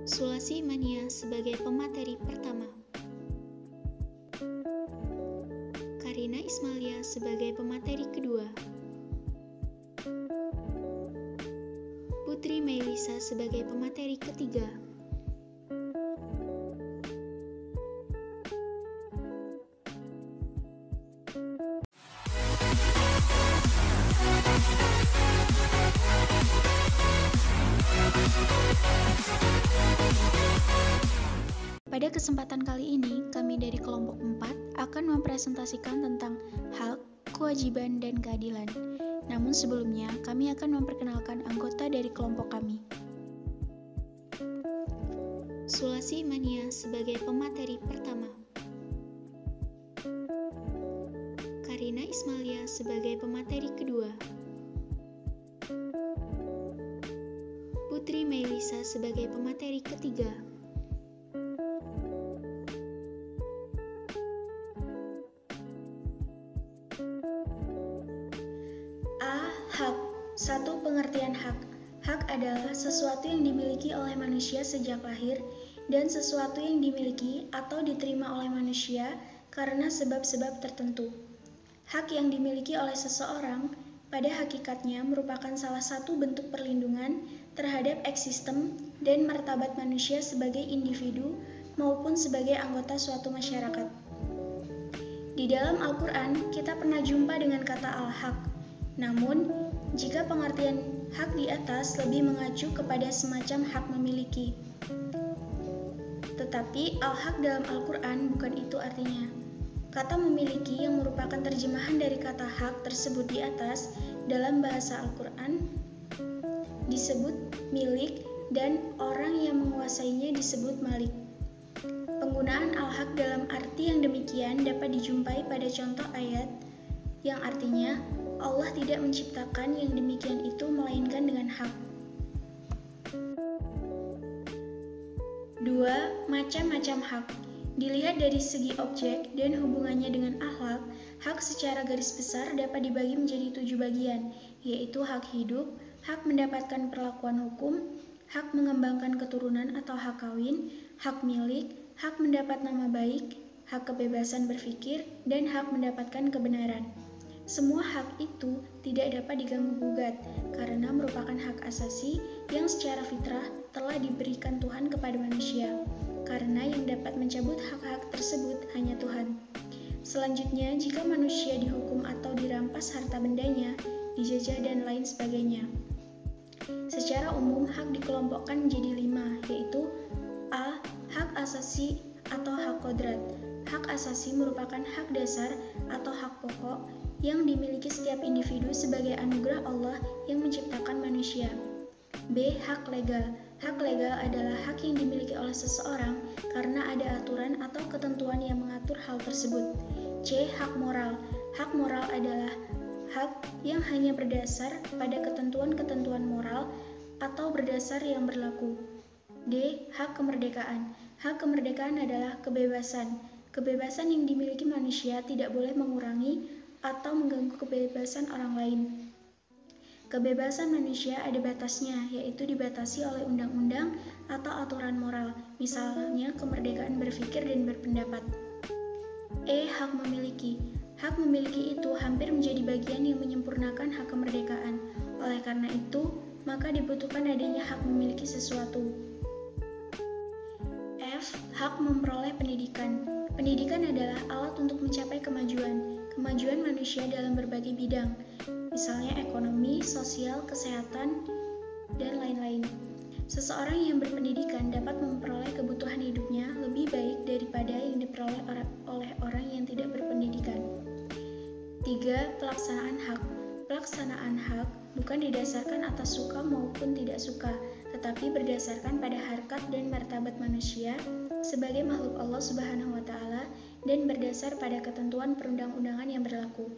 Sulasi Mania sebagai pemateri pertama. Karina Ismalia sebagai pemateri kedua. Putri Melisa sebagai pemateri ketiga. Pada kesempatan kali ini, kami dari kelompok 4 akan mempresentasikan tentang hak, kewajiban, dan keadilan. Namun sebelumnya, kami akan memperkenalkan anggota dari kelompok kami. Sulasi Mania sebagai pemateri pertama. Karina Ismalia sebagai pemateri kedua. Putri Melisa sebagai pemateri ketiga. Hak. 1. Pengertian hak. Hak adalah sesuatu yang dimiliki oleh manusia sejak lahir dan sesuatu yang dimiliki atau diterima oleh manusia karena sebab-sebab tertentu. Hak yang dimiliki oleh seseorang pada hakikatnya merupakan salah satu bentuk perlindungan terhadap eksistem dan martabat manusia sebagai individu maupun sebagai anggota suatu masyarakat. Di dalam Al-Quran, kita pernah jumpa dengan kata al-haq. Namun, jika pengertian hak di atas lebih mengacu kepada semacam hak memiliki. Tetapi al-haq dalam Al-Quran bukan itu artinya. Kata memiliki yang merupakan terjemahan dari kata hak tersebut di atas dalam bahasa Al-Quran disebut milik dan orang yang menguasainya disebut malik. Penggunaan al-haq dalam arti yang demikian dapat dijumpai pada contoh ayat yang artinya Allah tidak menciptakan yang demikian itu melainkan dengan hak. 2. Macam-macam hak. Dilihat dari segi objek dan hubungannya dengan akhlak, hak secara garis besar dapat dibagi menjadi 7 bagian, yaitu hak hidup, hak mendapatkan perlakuan hukum, hak mengembangkan keturunan atau hak kawin, hak milik, hak mendapat nama baik, hak kebebasan berpikir, dan hak mendapatkan kebenaran. Semua hak itu tidak dapat diganggu-gugat karena merupakan hak asasi yang secara fitrah telah diberikan Tuhan kepada manusia, karena yang dapat mencabut hak-hak tersebut hanya Tuhan. Selanjutnya, jika manusia dihukum atau dirampas harta bendanya, dijajah dan lain sebagainya. Secara umum, hak dikelompokkan menjadi 5, yaitu A. Hak asasi atau hak kodrat. Hak asasi merupakan hak dasar atau hak pokok yang dimiliki setiap individu sebagai anugerah Allah yang menciptakan manusia. B. Hak legal. Hak legal adalah hak yang dimiliki oleh seseorang karena ada aturan atau ketentuan yang mengatur hal tersebut. C. Hak moral. Hak moral adalah hak yang hanya berdasar pada ketentuan-ketentuan moral atau berdasar yang berlaku. D. Hak kemerdekaan. Hak kemerdekaan adalah kebebasan. Kebebasan yang dimiliki manusia tidak boleh mengurangi atau mengganggu kebebasan orang lain. Kebebasan manusia ada batasnya, yaitu dibatasi oleh undang-undang atau aturan moral, misalnya kemerdekaan berpikir dan berpendapat. E. Hak memiliki. Hak memiliki itu hampir menjadi bagian yang menyempurnakan hak kemerdekaan. Oleh karena itu, maka dibutuhkan adanya hak memiliki sesuatu. F. Hak memperoleh pendidikan. Pendidikan adalah alat untuk mencapai kemajuan manusia dalam berbagai bidang, misalnya ekonomi, sosial, kesehatan, dan lain-lain. Seseorang yang berpendidikan dapat memperoleh kebutuhan hidupnya lebih baik daripada yang diperoleh oleh orang yang tidak berpendidikan. 3. Pelaksanaan hak. Pelaksanaan hak bukan didasarkan atas suka maupun tidak suka, tetapi berdasarkan pada harkat dan martabat manusia sebagai makhluk Allah Subhanahu wa Ta'ala dan berdasar pada ketentuan perundang-undangan yang berlaku.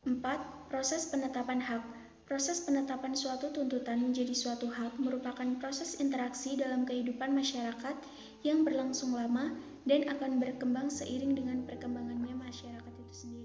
4. Proses penetapan hak. Proses penetapan suatu tuntutan menjadi suatu hak merupakan proses interaksi dalam kehidupan masyarakat yang berlangsung lama dan akan berkembang seiring dengan perkembangannya masyarakat itu sendiri.